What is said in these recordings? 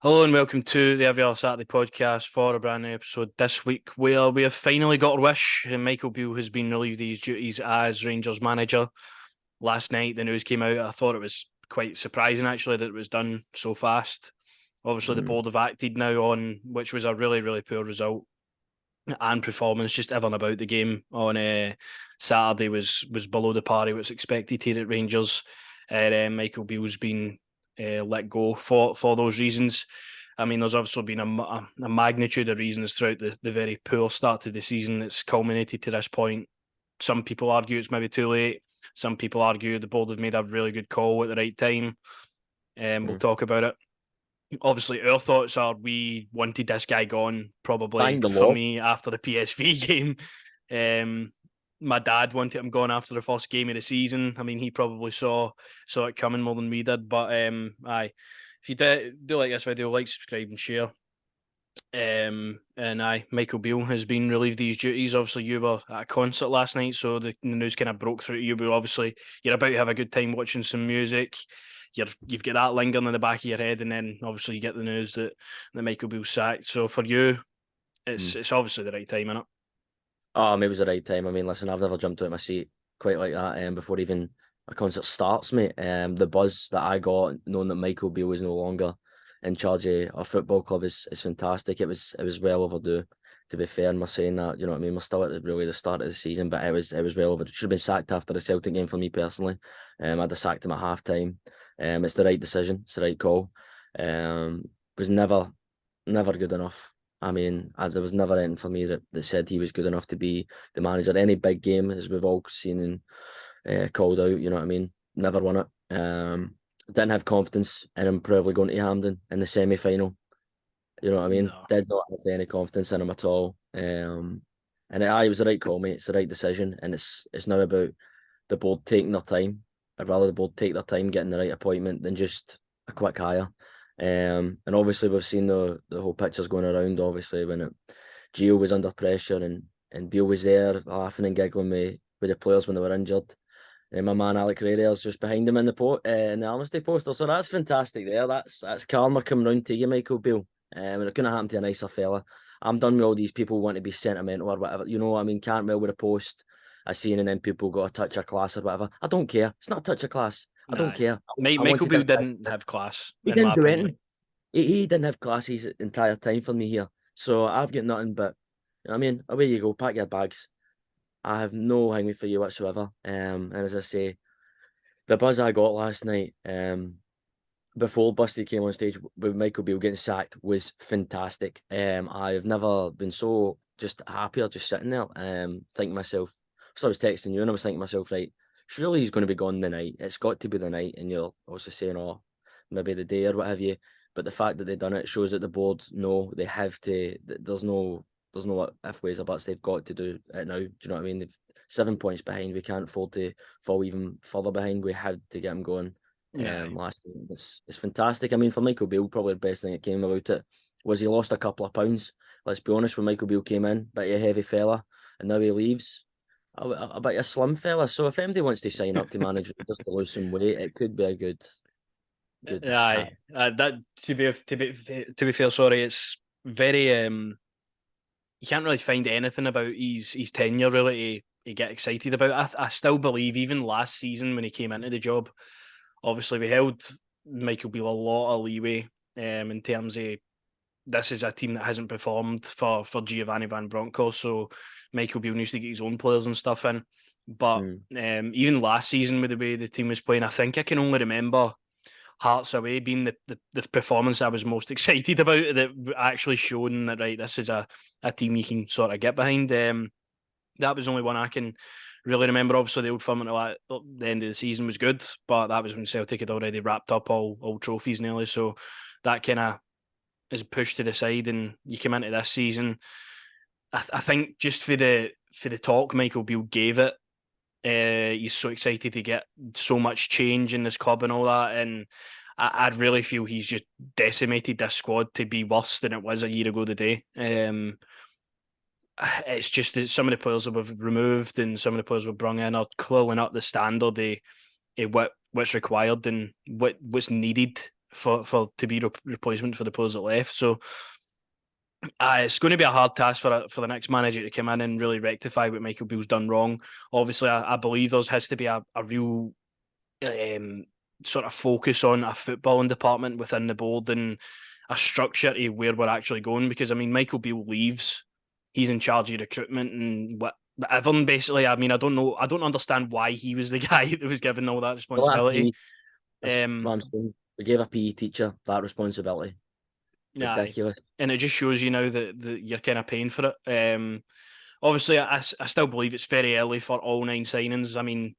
Hello and welcome to the Every Other Saturday podcast for a brand new episode this week where we have finally got our wish. Michael Beale has been relieved of his duties as Rangers manager. Last night the news came out. I thought it was quite surprising actually that it was done so fast. Obviously the Mm. board have acted now on which was a really, really poor result and performance. Just everything about the game on Saturday was below the par what's expected here at Rangers. And Michael Beale's been let go for those reasons. I mean, there's obviously been a magnitude of reasons throughout the very poor start to the season that's culminated to this point. Some people argue it's maybe too late. Some people argue the board have made a really good call at the right time. And we'll Mm. talk about it. Obviously, our thoughts are we wanted this guy gone probably Bang the for law. me after the PSV game. My dad wanted him gone after the first game of the season. I mean, he probably saw it coming more than we did. But aye, if you do like this video, like, subscribe, and share. And Michael Beale has been relieved of his duties. Obviously, you were at a concert last night, so the news kind of broke through to you. But obviously, you're about to have a good time watching some music. You've got that lingering in the back of your head, and then obviously you get the news that Michael Beale's sacked. So for you, Mm. it's obviously the right time, innit? Oh, maybe it was the right time. I mean, listen, I've never jumped out of my seat quite like that before even a concert starts, mate. The buzz that I got knowing that Michael Beale was no longer in charge of our football club is fantastic. It was well overdue, to be fair, and we're saying that, you know what I mean? We're still at really the start of the season, but it was well overdue. Should have been sacked after the Celtic game for me personally. I'd have sacked him at half time. It's the right decision, it's the right call. Was never good enough. I mean, there was never anything for me that said he was good enough to be the manager. Any big game, as we've all seen and called out, you know what I mean? Never won it. Didn't have confidence in him probably going to Hampden in the semi final. You know what I mean? No, Did not have any confidence in him at all. And it was the right call, mate. It's the right decision, and it's now about the board taking their time. I'd rather the board take their time getting the right appointment than just a quick hire. And obviously we've seen the whole pictures going around. Obviously when Gio was under pressure and Beale was there laughing and giggling with the players when they were injured. And my man Alec Herrera's just behind him in the Armistice poster. So that's fantastic there. That's karma coming round to you, Michael Beale. And it couldn't happen to a nicer fella. I'm done with all these people who want to be sentimental or whatever. You know, I mean, Cantwell with a post I seen, and then people got a touch of class or whatever. I don't care. It's not a touch of class. I don't nah. care. I Michael wanted Beale this guy. didn't have class, He in my didn't do opinion. anything. He didn't have class his entire time for me here. So I've got nothing but, I mean, away you go, pack your bags. I have no hanging for you whatsoever. And as I say, the buzz I got last night, before Busty came on stage with Michael Beale getting sacked was fantastic. I've never been so just happier just sitting there, thinking to myself, so I was texting you and I was thinking to myself, right, surely he's going to be gone the night. It's got to be the night. And you're also saying, oh, maybe the day or what have you. But the fact that they've done it shows that the board know they have to, there's no if ways or buts, they've got to do it now. Do you know what I mean? They've 7 points behind. We can't afford to fall even further behind. We had to get him going Nah. last game. It's fantastic. I mean, for Michael Beale, probably the best thing that came about it was he lost a couple of pounds. Let's be honest, when Michael Beale came in, bit of a heavy fella, and now he leaves. A bit of a slim fella. So if anybody wants to sign up to manage just to lose some weight, it could be a good. Aye, that to be fair, sorry, it's very you can't really find anything about his tenure really to get excited about. I still believe even last season when he came into the job, obviously we held Michael Beale a lot of leeway in terms of this is a team that hasn't performed for Giovanni Van Bronckhorst, so Michael Beale needs to get his own players and stuff in. But Mm. even last season with the way the team was playing, I think I can only remember Hearts away being the performance I was most excited about, that actually showing that right, this is a team you can sort of get behind. That was the only one I can really remember. Obviously, the Old Firm at the end of the season was good, but that was when Celtic had already wrapped up all trophies nearly. So that kind of is pushed to the side, and you come into this season. I think just for the talk Michael Beale gave it, he's so excited to get so much change in this club and all that, and I really feel he's just decimated this squad to be worse than it was a year ago today. It's just that some of the players that we've removed and some of the players we've brought in are clearly not the standard of what's required and what's needed for to be replacement for the players that left. So it's going to be a hard task for the next manager to come in and really rectify what Michael Beale's done wrong. Obviously, I believe there has to be a real sort of focus on a footballing department within the board and a structure to where we're actually going. Because I mean, Michael Beale leaves, he's in charge of recruitment and whatever. Basically, I mean, I don't understand why he was the guy that was given all that responsibility. That's what I'm saying. We gave a PE teacher that responsibility. Ridiculous. And it just shows you now that you're kind of paying for it. Obviously, I still believe it's very early for all 9 signings. I mean,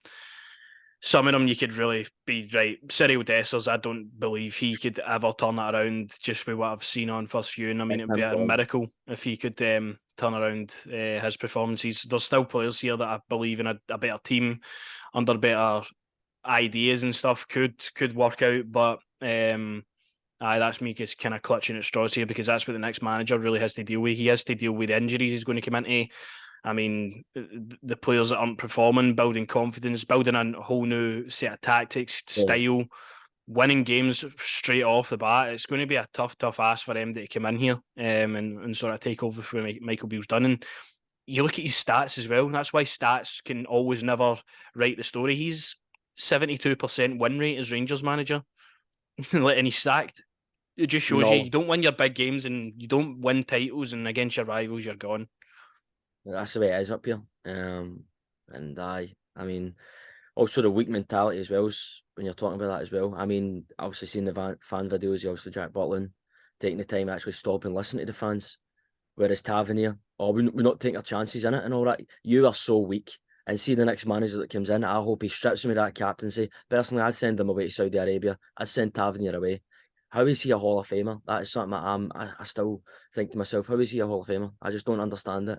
some of them you could really be right. Cyril Dessers, I don't believe he could ever turn it around just with what I've seen on first viewing. I mean, it'd be a miracle if he could turn around his performances. There's still players here that I believe in a better team under better ideas and stuff could work out, but that's me just kind of clutching at straws here, because that's what the next manager really has to deal with. He has to deal with the injuries he's going to come into. I mean, the players that aren't performing, building confidence, building a whole new set of tactics, style, winning games straight off the bat. It's going to be a tough ask for them to come in here and sort of take over for Michael Beale's done. And you look at his stats as well. That's why stats can always never write the story. He's 72% win rate as Rangers manager, and he's sacked. It just shows you don't win your big games and you don't win titles, and against your rivals, you're gone. That's the way it is up here. And I mean, also the weak mentality as well, when you're talking about that as well. I mean, obviously seeing the fan videos, obviously Jack Butland taking the time to actually stop and listen to the fans. Whereas Tavernier, we're not taking our chances in it and all that. You are so weak. And see the next manager that comes in, I hope he strips me that captaincy. Personally, I'd send him away to Saudi Arabia. I'd send Tavernier away. How is he a Hall of Famer? That is something that I still think to myself, how is he a Hall of Famer? I just don't understand it.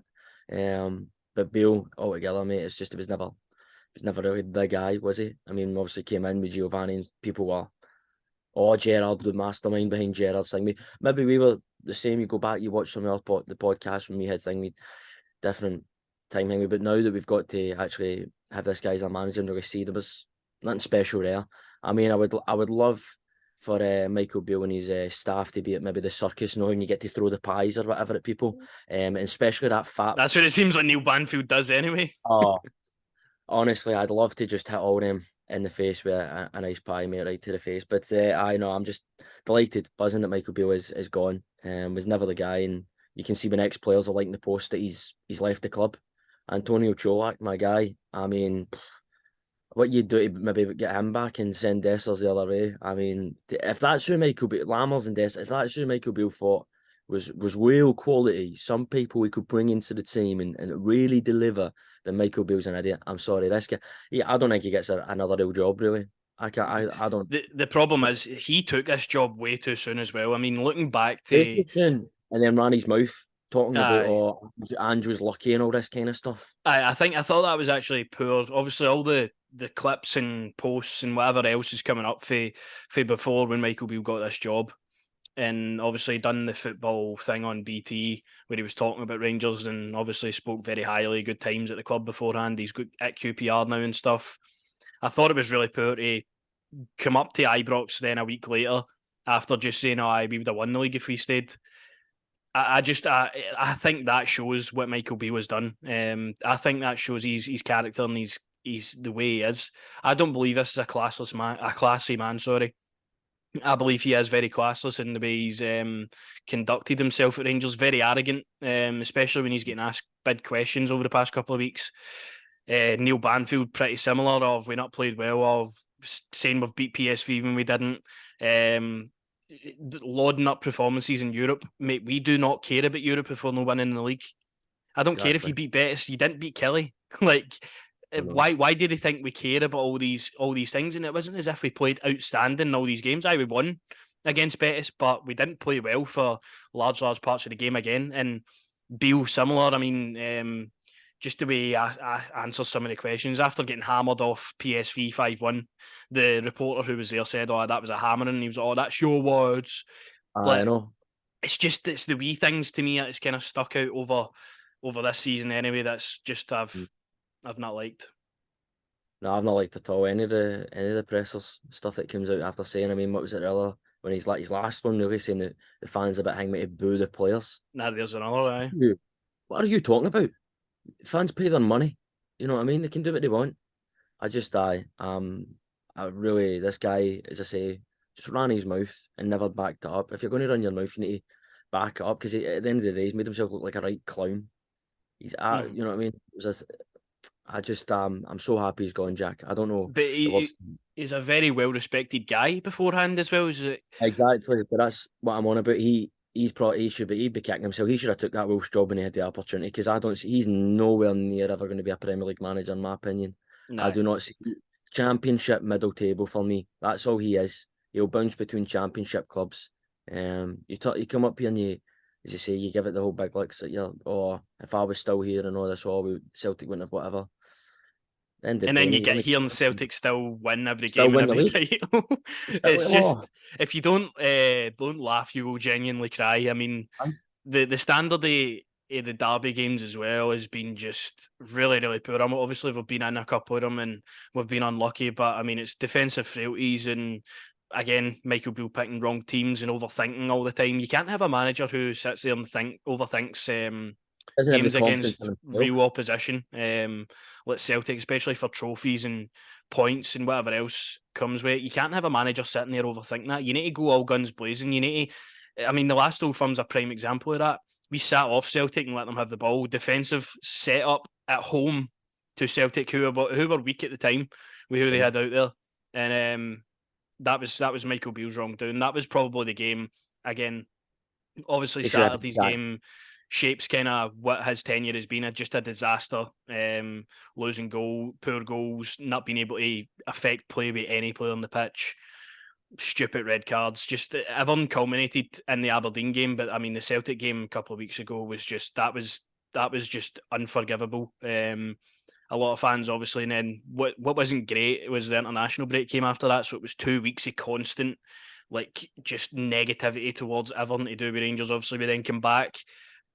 But Beale altogether, mate, it was never really the guy, was he? I mean, obviously came in with Giovanni and people were, Gerrard, the mastermind behind Gerrard's thing. Maybe we were the same. You go back, you watch some of the podcast when we had thing, different time, but now that we've got to actually have this guy as our manager and really see there was nothing special there. I mean, I would love for Michael Beale and his staff to be at maybe the circus, and you get to throw the pies or whatever at people, and especially that fat. That's what it seems like Neil Banfield does anyway. Oh, honestly, I'd love to just hit all them in the face with a nice pie, mate, right to the face. But I know I'm just delighted, buzzing that Michael Beale is gone. Was never the guy, and you can see when ex-players are liking the post that he's left the club. Antonio Cholak, my guy. I mean, what you do to maybe get him back and send Dessers the other way. I mean, if that's who Michael Beale, Lammers and Dessers, if that's who Michael Beale thought was real quality, some people we could bring into the team and really deliver, then Michael Beale's an idiot. I'm sorry, this guy. I don't think he gets another real job, really. I don't. The problem is he took this job way too soon as well. I mean, looking back to and then ran his mouth talking about Andrew's lucky and all this kind of stuff. I thought that was actually poor. Obviously, all the clips and posts and whatever else is coming up for before when Michael Beale got this job, and obviously done the football thing on BT where he was talking about Rangers and obviously spoke very highly, good times at the club beforehand. He's good at QPR now and stuff. I thought it was really poor to come up to Ibrox then a week later after just saying, we would have won the league if we stayed. I think that shows what Michael Beale has done. I think that shows his character and he's the way he is. I don't believe this is a classy man. Sorry, I believe he is very classless in the way he's conducted himself at Rangers. Very arrogant, especially when he's getting asked big questions over the past couple of weeks. Neil Banfield, pretty similar. Of we not played well. Of saying we've beat PSV when we didn't. Lauding up performances in Europe, mate. We do not care about Europe if we're not winning in the league. I don't care if you beat Betis. You didn't beat Kelly. Why did they think we care about all these things? And it wasn't as if we played outstanding in all these games. We won against Betis, but we didn't play well for large parts of the game again. And Beale similar. I mean, just the way I answer some of the questions after getting hammered off PSV 5-1. The reporter who was there said, that was a hammering. And he was like, that's your words. I know. It's the wee things to me that's kind of stuck out over this season anyway. That's just I've not liked. No, I've not liked at all any of the pressers stuff that comes out after saying. I mean, what was it earlier? when he's like his last one, really saying that the fans a bit hang me to boo the players. Now there's another guy. What are you talking about? Fans pay their money. You know what I mean? They can do what they want. I really, this guy, as I say, just ran his mouth and never backed it up. If you're going to run your mouth, you need to back it up because at the end of the day, he's made himself look like a right clown. Mhm. You know what I mean? I'm so happy he's gone, Jack. I don't know But the words. he's a very well respected guy beforehand as well. Is it? Exactly, but that's what I'm on about. He'd be kicking himself. He should have took that Wolves job when he had the opportunity because I don't see he's nowhere near ever going to be a Premier League manager in my opinion. I No. do not see Championship middle table for me. That's all he is. He'll bounce between Championship clubs. You come up here and you, as you say, you give it the whole big licks that you're. Oh, if I was still here and all this, Celtic wouldn't have whatever. End of the And day, then you mate, you're get only here and Celtic still win every still game and win the every league. title. Still, It's oh, just if you don't laugh, you will genuinely cry. I mean, man. the standard of the derby games as well has been just really, really poor. Obviously, we've been in a couple of them and we've been unlucky, but I mean, it's defensive frailties and again, Michael Beale picking wrong teams and overthinking all the time. You can't have a manager who sits there and overthinks Doesn't have the games confidence in against himself. real opposition. Like Celtic, especially for trophies and points and whatever else comes with it. You can't have a manager sitting there overthinking that. You need to go all guns blazing. You need to. I mean, the last Old Firm's a prime example of that. We sat off Celtic and let them have the ball. Defensive setup at home to Celtic, who were weak at the time with who they Yeah. had out there, and that was Michael Beale's wrongdoing. That was probably the game again. Obviously, He should have Saturday's that. game shapes kind of what his tenure has been. Just a disaster. Losing poor goals, not being able to affect play with any player on the pitch. Stupid red cards. Just everyone culminated in the Aberdeen game, but I mean the Celtic game a couple of weeks ago was just that was just unforgivable. A lot of fans obviously, and then what wasn't great was the international break came after that, so it was 2 weeks of constant like just negativity towards everything to do with Rangers. Obviously, we then come back.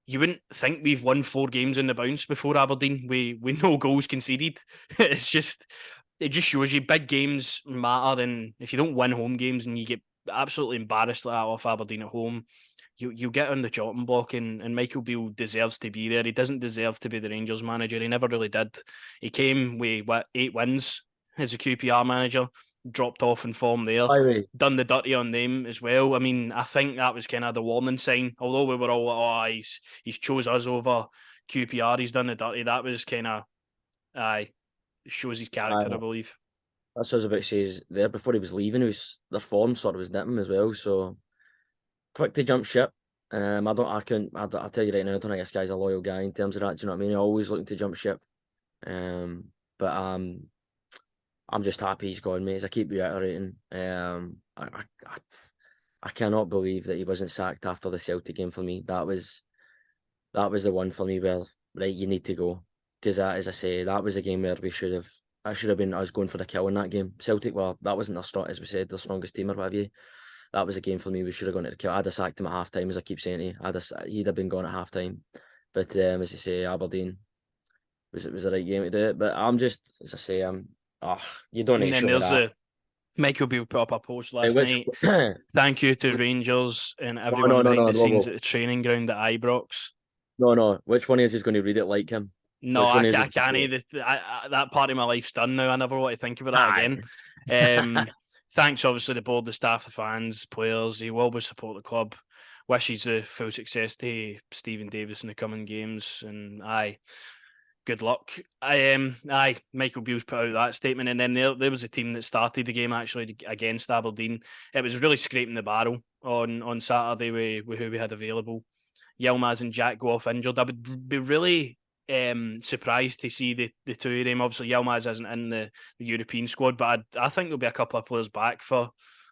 You wouldn't think we've won 4 games in the bounce before Aberdeen. We no goals conceded. It's just it just shows you big games matter, and if you don't win home games and you get absolutely embarrassed like that off Aberdeen at home, you get on the chopping block, and Michael Beale deserves to be there. He doesn't deserve to be the Rangers manager. He never really did. He came with 8 wins as a QPR manager, dropped off in form there, By the way, done the dirty on them as well. I mean, I think that was kind of the warning sign. Although we were all like, oh, he's chose us over QPR, he's done the dirty. That was kind of, aye, shows his character, I believe. that's what I was about to say. Is there before he was leaving, their form sort of was nipping as well. So quick to jump ship. I don't. I couldn't. I'll tell you right now. I don't think this guy's a loyal guy in terms of that. Do you know what I mean? He's always looking to jump ship. But I'm just happy he's gone, mate. As I keep reiterating, I cannot believe that he wasn't sacked after the Celtic game for me. That was the one for me where right you need to go because as I say, that was a game where we should have. That should have been us going for the kill in that game. Celtic, well, that wasn't their strong, as we said, their strongest team or whatever. That was a game for me. We should have gone to the kill. I'd have sacked him at half time, as I keep saying to you. He'd have been gone at half time. But as you say, Aberdeen was the right game to do it. But I'm just, as I say, you don't need And to then show me there's that. a Michael Beale put up a post Right, last which night. Thank you to Rangers and no, everyone no, no, behind no, the no, scenes no, at the training ground at Ibrox. no, no. Which one is he's going to read it like him? No, Which one is I it? can't. That part of my life's done now. I never want to think about that Aye. again. Thanks, obviously, the board, the staff, the fans, players. He will always support the club. Wishes the full success to Stephen Davis in the coming games. And good luck. Michael Beale's put out that statement, and then there was a team that started the game actually against Aberdeen. It was really scraping the barrel on Saturday with who we had available. Yilmaz and Jack go off injured. I would be really surprised to see the two of them. Obviously, Yilmaz isn't in the European squad, but I think there'll be a couple of players back for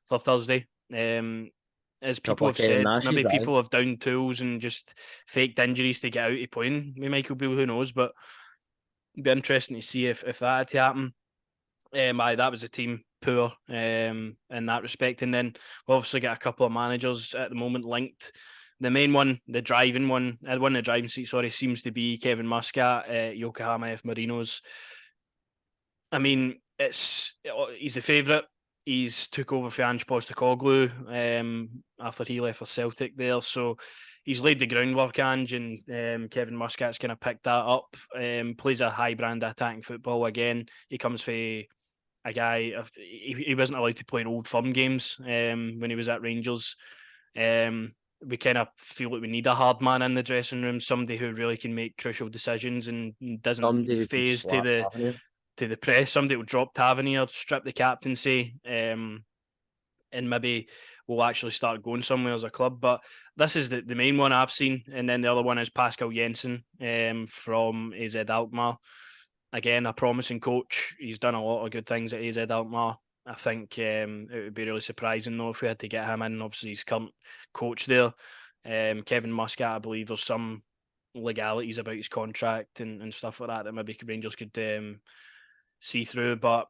Thursday. As people Couple of have Kenny said, Nashes, maybe aye. people have down tools and just faked injuries to get out of playing with Michael Beale. Who knows? But it'd be interesting to see if that had to happen. That was a team poor in that respect. And then we obviously got a couple of managers at the moment linked. The main one, the driving one, one in the driving seat, sorry, seems to be Kevin Muscat at Yokohama F. Marinos. I mean, he's a favourite. he's took over for Ange Postecoglou after he left for Celtic there. So he's laid the groundwork, Ange, and Kevin Muscat's kind of picked that up. Plays a high brand attacking football again. He comes for a guy. He wasn't allowed to play in Old Firm games when he was at Rangers. We kind of feel like we need a hard man in the dressing room, somebody who really can make crucial decisions and doesn't Somebody who could phase slap Tavernier. to the press. Somebody will drop Tavernier, strip the captaincy, and maybe we'll actually start going somewhere as a club. But this is the main one I've seen. And then the other one is Pascal Jensen from AZ Alkmaar. Again, a promising coach. He's done a lot of good things at AZ Alkmaar. I think it would be really surprising though if we had to get him in. Obviously, he's current coach there. Kevin Muscat, I believe there's some legalities about his contract and stuff like that maybe Rangers could see through. But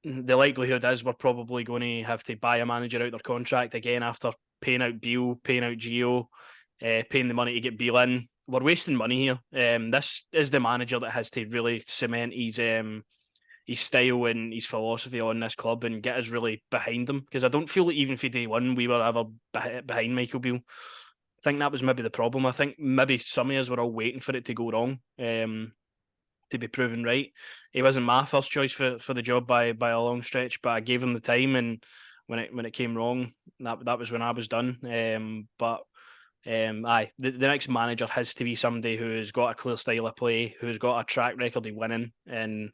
the likelihood is we're probably going to have to buy a manager out their contract again after paying out Beale, paying out Gio, paying the money to get Beale in. We're wasting money here. This is the manager that has to really cement his style and his philosophy on this club and get us really behind him. Because I don't feel like even for day one we were ever behind Michael Beale. I think that was maybe the problem. I think maybe some of us were all waiting for it to go wrong. To be proven right. He wasn't my first choice for the job by a long stretch, but I gave him the time, and when it came wrong, that was when I was done. The next manager has to be somebody who's got a clear style of play, who's got a track record of winning, and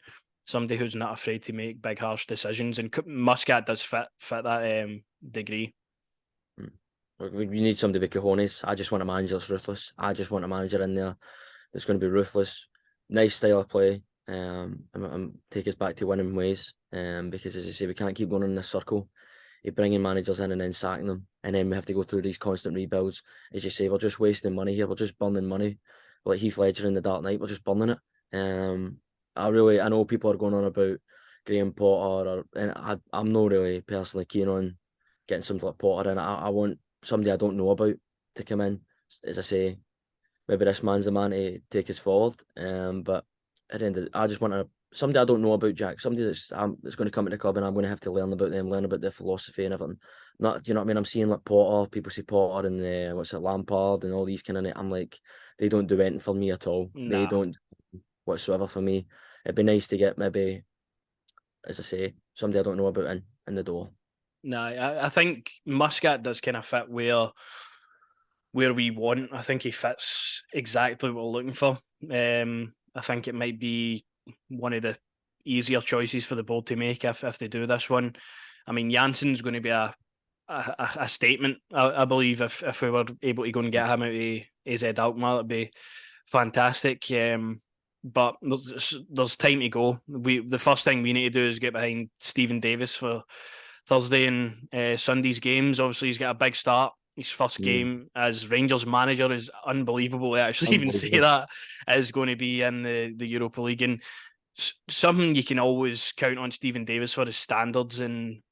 somebody who's not afraid to make big harsh decisions. And Muscat does fit that degree. We need somebody with cojones. I just want a manager that's ruthless. I just want a manager in there that's going to be ruthless. Nice style of play, and take us back to winning ways. Because as I say, we can't keep going in this circle. You bringing managers in and then sacking them, and then we have to go through these constant rebuilds. As you say, we're just wasting money here. We're just burning money, like Heath Ledger in The Dark Knight. We're just burning it. I know people are going on about Graham Potter, and I'm not really personally keen on getting something like Potter in. I want somebody I don't know about to come in. As I say, maybe this man's the man to take us forward. But at the end of I just want somebody I don't know about, Jack. Somebody that's going to come to the club and I'm going to have to learn about them, learn about their philosophy and everything. Not, you know what I mean? I'm seeing like Potter, people say Potter and Lampard and all these kind of. I'm like, they don't do anything for me at all. Nah. They don't whatsoever for me. It'd be nice to get maybe, as I say, somebody I don't know about in the door. Nah, I think Muscat does kind of fit where we want. I think he fits exactly what we're looking for. I think it might be one of the easier choices for the board to make if they do this one. I mean, Jansen's going to be a statement, I believe, if we were able to go and get him out of AZ Alkmaar, it'd be fantastic. But there's time to go. The first thing we need to do is get behind Stephen Davis for Thursday and Sunday's games. Obviously, he's got a big start. His first game as Rangers manager is unbelievable. I actually even say that is going to be in the Europa League. And something you can always count on Stephen Davis for his standards and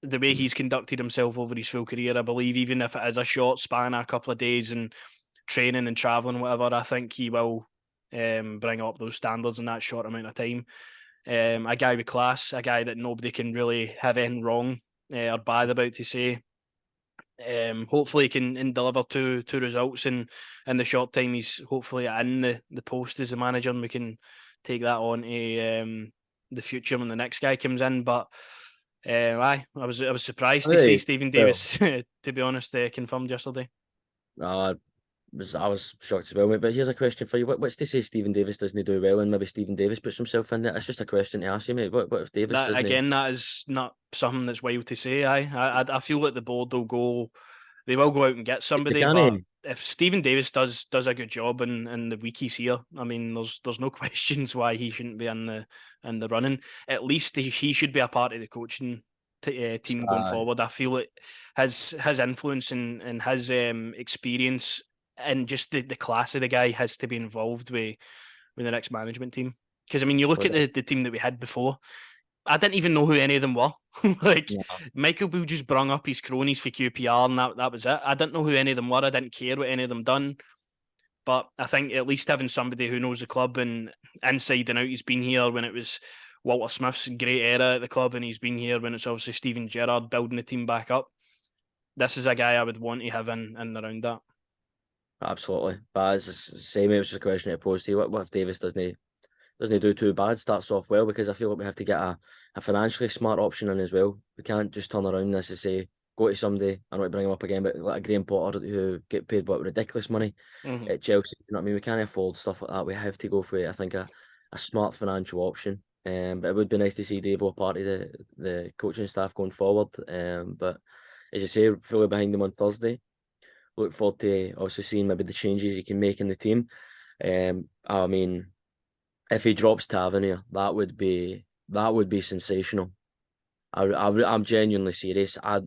the way he's conducted himself over his full career. I believe even if it is a short span, a couple of days and training and travelling, whatever, I think he will bring up those standards in that short amount of time. A guy with class, a guy that nobody can really have anything wrong or bad about to say. Hopefully he can deliver two results in the short time he's hopefully in the post as the manager, and we can take that on to the future when the next guy comes in. But I was surprised to see Stephen Davis, to be honest, confirmed yesterday. I was shocked as well, mate. But here's a question for you: what's to say Stephen Davis doesn't do well, and maybe Stephen Davis puts himself in there? It's just a question to ask you, mate. What if Davis doesn't? Again, that is not something that's wild to say. I feel like the board will go. They will go out and get somebody, but if Stephen Davis does a good job in the week he's here, I mean, there's no questions why he shouldn't be in the running. At least he should be a part of the coaching team going forward. I feel like his influence and his experience and just the class of the guy has to be involved with the next management team. Because I mean, you look at the team that we had before. I didn't even know who any of them were. Michael Beale just brung up his cronies for QPR and that was it. I didn't know who any of them were. I didn't care what any of them done. But I think at least having somebody who knows the club and inside and out, he's been here when it was Walter Smith's great era at the club, and he's been here when it's obviously Steven Gerrard building the team back up. This is a guy I would want to have in and around that. Absolutely. But it's the same. It was just a question to pose to you. What if Davis doesn't do too bad, starts off well? Because I feel like we have to get a financially smart option in as well. We can't just turn around this and say, go to somebody, I don't want to bring him up again, but like a Graham Potter who get paid what ridiculous money at Chelsea. You know what I mean? We can't afford stuff like that. We have to go for, I think, a smart financial option. But it would be nice to see Davo part of the coaching staff going forward. But as you say, fully behind them on Thursday. Look forward to also seeing maybe the changes he can make in the team. I mean, if he drops Tavernier, that would be sensational. I'm genuinely serious. I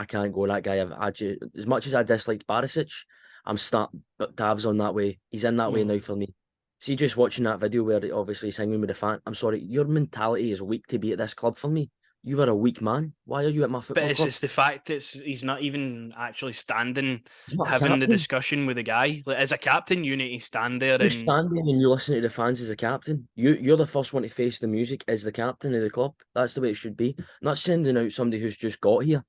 can't go that guy. As much as I disliked Barisic, but Tav's on that way. He's in that way now for me. See, just watching that video where obviously he's hanging with the fan. I'm sorry, your mentality is weak to be at this club for me. You are a weak man. Why are you at my football But club? it's the fact that he's not even actually standing, He's not a having the captain. discussion with the guy. Like, as a captain, you need to stand there You and stand there and you listen to the fans as a captain. You're the first one to face the music as the captain of the club. That's the way it should be. Not sending out somebody who's just got here.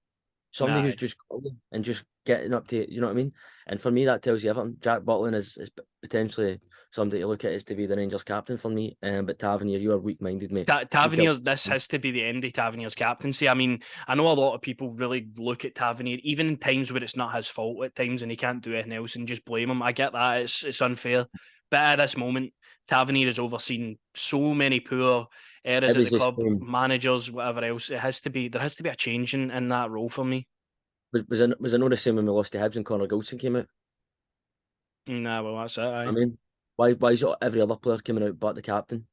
Somebody who's nah. just got here and just getting up to, you know what I mean? And for me, that tells you everything. Jack Butland is potentially somebody to look at as to be the Rangers captain for me. But Tavernier, you are weak-minded, mate. Tavernier's, this has to be the end of Tavernier's captaincy. I mean, I know a lot of people really look at Tavernier, even in times where it's not his fault at times and he can't do anything else, and just blame him. I get that, it's unfair. But at this moment, Tavernier has overseen so many poor errors It at the was the club, same. managers, whatever else. There has to be a change in that role for me. Was it not the same when we lost to Hibs and Connor Goldson came out? Nah, well, that's it. I Aye. mean, why is every other player coming out but the captain?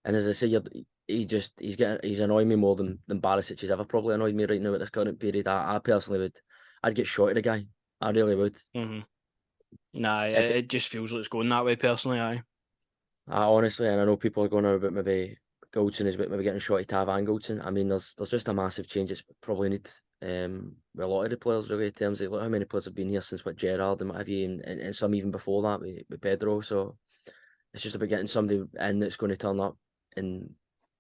And as I say, he's annoying me more than Barisic has ever probably annoyed me right now at this current period. I personally I'd get shot at the guy. I really would. Mm-hmm. Nah, If it just feels like it's going that way personally. Aye. I honestly, and I know people are going on about maybe Goldson is about maybe getting shot at Tav and Goldson. I mean, there's just a massive change. It's probably need with a lot of the players really in terms of look how many players have been here since what Gerrard and what have you, and some even before that with Pedro. So it's just about getting somebody in that's going to turn up and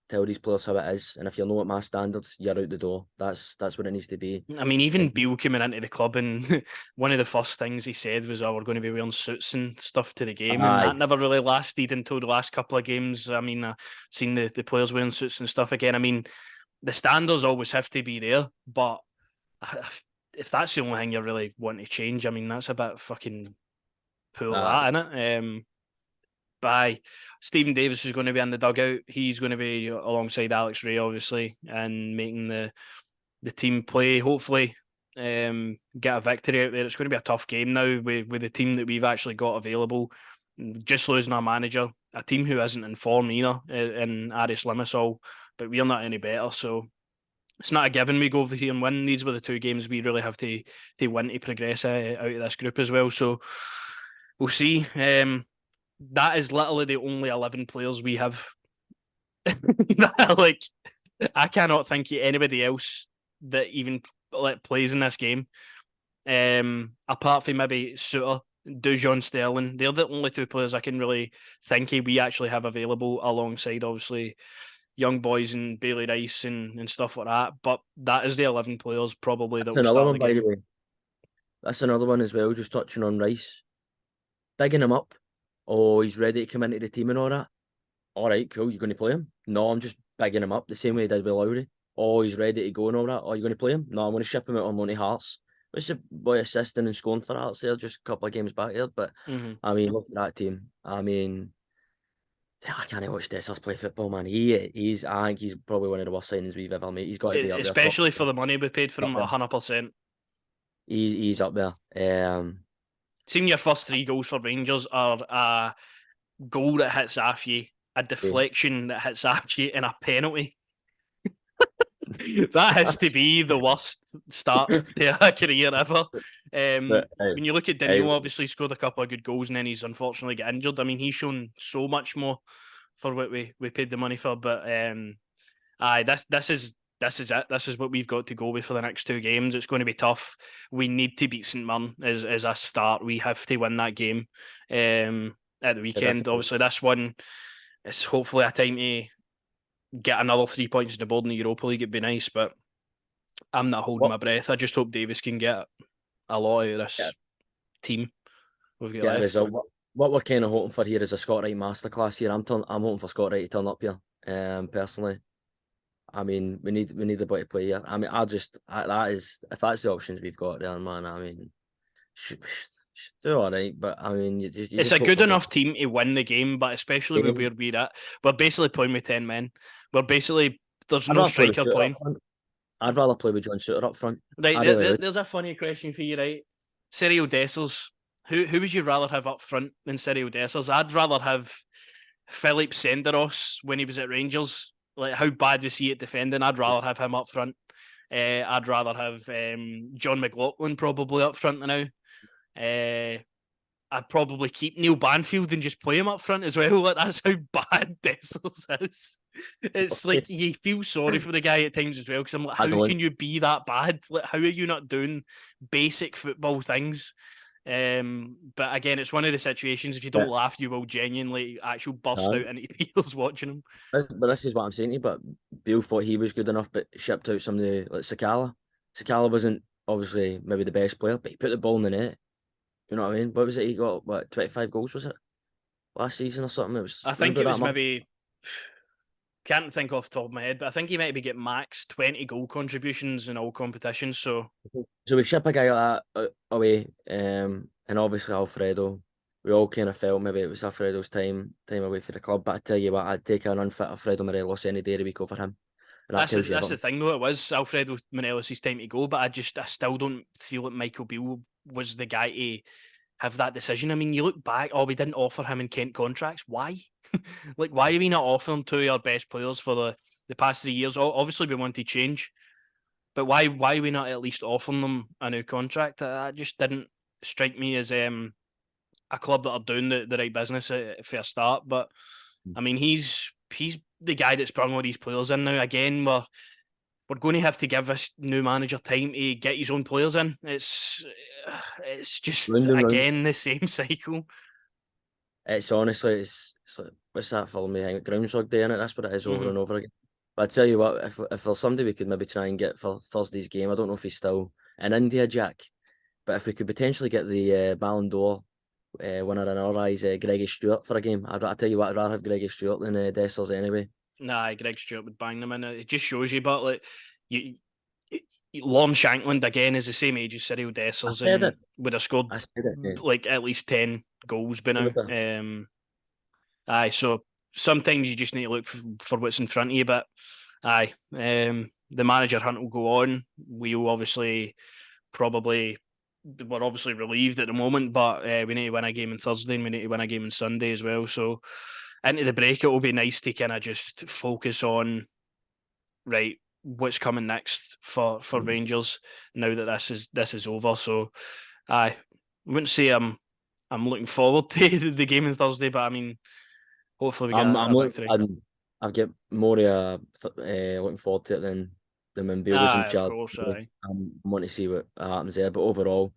tell these players how it is. And if you're not at my standards, you're out the door. That's what it needs to be. I mean, even And Beale coming into the club, and one of the first things he said was, "Oh, we're going to be wearing suits and stuff to the game," and that aye, never really lasted until the last couple of games. I mean, I've seen the players wearing suits and stuff again. I mean, the standards always have to be there, but if that's the only thing you really want to change, I mean, that's a bit fucking poor, aye, that, isn't it? By Stephen Davis is going to be in the dugout. He's going to be alongside Alex Ray, obviously, and making the team play. Hopefully, get a victory out there. It's going to be a tough game now with the team that we've actually got available. Just losing our manager, a team who isn't in form either, in Aris Limassol, but we're not any better. So it's not a given we go over here and win. These were the two games we really have to win to progress out of this group as well. So we'll see. That is literally the only 11 players we have. Like, I cannot think of anybody else that even plays in this game. Apart from maybe Suter, Dujon Sterling, they're the only two players I can really think of we actually have available alongside, obviously, young boys and Bailey Rice and stuff like that. But that is the 11 players probably that that's will another start the one by the game. way. That's another one as well. Just touching on Rice, bigging him up. Oh, he's ready to come into the team and all that. All right, cool. You're going to play him? No, I'm just bigging him up the same way I did with Lowry. Oh, he's ready to go and all that. Oh, you're going to play him? No, I'm going to ship him out on loan to Hearts. Which the boy assisting and scoring for Hearts there just a couple of games back there. But Mm-hmm. I mean, look at that team. I mean, I can't watch Dessers play football, man. I think he's probably one of the worst signings we've ever made. He's got to be up there. Top, Especially for the money we paid for up him, there. 100%. He's up there. Seeing your first three goals for Rangers are a goal that hits off you, a Yeah. deflection that hits off you, and a penalty. That has to be the worst start to a career ever. But When you look at hey, Danilo, obviously scored a couple of good goals and then he's unfortunately got injured. I mean, he's shown so much more for what we paid the money for. But aye, this is it. This is what we've got to go with for the next two games. It's going to be tough. We need to beat St Mirren as a start. We have to win that game at the weekend. definitely. Obviously, this one is hopefully a time to get another 3 points on the board in the Europa League, it'd be nice, but I'm not holding What my breath. I just hope Davis can get a lot out of get, this team we've got get a left. result? What we're kind of hoping for here is a Scott Wright masterclass here. I'm hoping for Scott Wright to turn up here. Personally, I mean, we need the boy to play here. I mean, that is, if that's the options we've got there, man. I mean, should do all right, but I mean, you It's just a hope good for better. enough team to win the game, but especially with where we're at, we're basically playing with 10 men. We're basically, there's I'd no rather play with striker Shooter up playing. front. I'd rather play with John Shooter up front. Right, I really would. there's a funny question for you, right? Serial Dessers. Who would you rather have up front than Serial Dessers? I'd rather have Philip Senderos when he was at Rangers. Like, how bad was he at defending? I'd rather have him up front. I'd rather have John McLaughlin probably up front now. I'd probably keep Neil Banfield and just play him up front as well. Like, that's how bad Dessers is. It's like you feel sorry for the guy at times as well, because I'm like, I how don't. can you be that bad? Like, how are you not doing basic football things? But again, it's one of the situations, if you don't But, laugh, you will genuinely actually burst uh, out into tears watching him. but this is what I'm saying to you. But Beale thought he was good enough, but shipped out somebody like Sakala. Sakala wasn't obviously maybe the best player, but he put the ball in the net. You know what I mean? What was it? He got what 25 goals was it last season or something? It I was think about it that was much. maybe, can't think off the top of my head, but I think he might be getting max 20 goal contributions in all competitions. So So we ship a guy like that away, and obviously Alfredo. We all kind of felt maybe it was Alfredo's time away for the club. But I tell you what, I'd take an unfit Alfredo Morelos any day of the week over him, and that tells you that's the everything. thing, though. It was Alfredo Morelos' time to go, but I still don't feel that Michael Beale was the guy to have that decision. I mean, you look back, we didn't offer him in Kent contracts. Why? Like, why are we not offering two of our best players for the past 3 years? Obviously, we want to change, but why are we not at least offering them a new contract? That just didn't strike me as a club that are doing the right business for a start. But I mean, he's the guy that's brought all these players in now. Again, we're going to have to give this new manager time to get his own players in. It's just Round and round. again the same cycle. It's honestly, it's like what's that film? Me, Groundhog Day in it. That's what it is over Mm-hmm. and over again. But I tell you what, if there's somebody we could maybe try and get for Thursday's game, I don't know if he's still in India, Jack. But if we could potentially get the Ballon d'Or winner in our eyes, Greggy Stewart for a game, I tell you what, I'd rather have Greggy Stewart than Dessers anyway. Nah, Greg Stewart would bang them in. It just shows you, but like you, Lorne Shankland again is the same age as Cyril I Dessers said and it. would have scored I said it. like at least 10 goals by now. Yeah. Aye, so sometimes you just need to look for what's in front of you. But aye, the manager hunt will go on. We'll obviously probably we're obviously relieved at the moment, but we need to win a game on Thursday and we need to win a game on Sunday as well. So into the break, it will be nice to kind of just focus on right what's coming next for Rangers now that this is over. So I wouldn't say I'm looking forward to the game on Thursday, but I mean hopefully we get I'm a looking, victory. I get more looking forward to it than when Beale was in Aye, of charge. course, aye. I want to see what happens there. But overall,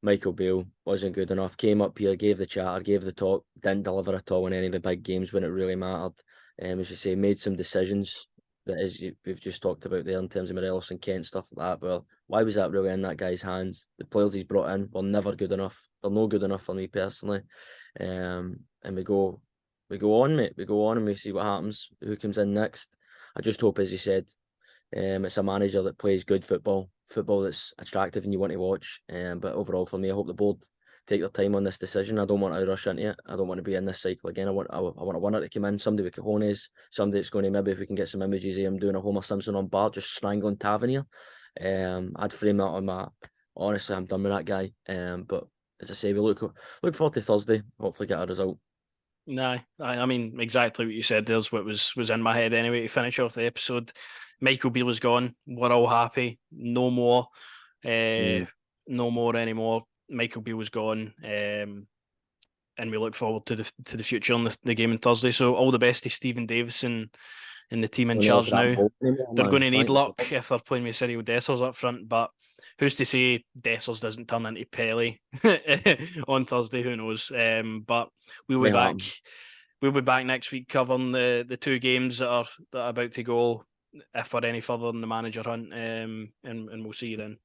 Michael Beale wasn't good enough. Came up here, gave the chatter, gave the talk, didn't deliver at all in any of the big games when it really mattered. As you say, made some decisions that we've just talked about there in terms of Morelos and Kent stuff like that. Well, why was that really in that guy's hands? The players he's brought in were never good enough. They're no good enough for me personally. And we go on, mate. We go on and we see what happens. Who comes in next? I just hope, as you said, it's a manager that plays good football that's attractive and you want to watch. But overall, for me, I hope the board take their time on this decision. I don't want to rush into it. I don't want to be in this cycle again. I want a winner to come in, somebody with cojones, somebody that's going to, maybe if we can get some images of him doing a Homer Simpson on bar, just strangling Tavernier. I'd frame that on my. Honestly, I'm done with that guy. But as I say, we look forward to Thursday. Hopefully, get a result. No, I mean exactly what you said. There's what was in my head anyway. To finish off the episode, Michael Beale is gone. We're all happy. No more, Mm. no more anymore. Michael Beale was gone, and we look forward to the future on the game on Thursday. So all the best to Stephen Davis and the team in Don't look charge at that now. ball anymore, They're going man. to need Thank luck God. if they're playing with Cyril Dessers up front, but who's to say Dessers doesn't turn into Pele on Thursday? Who knows? But we'll be May back. happen. we'll be back next week covering the 2 games that are about to go, if we're any further in the manager hunt, and we'll see you then.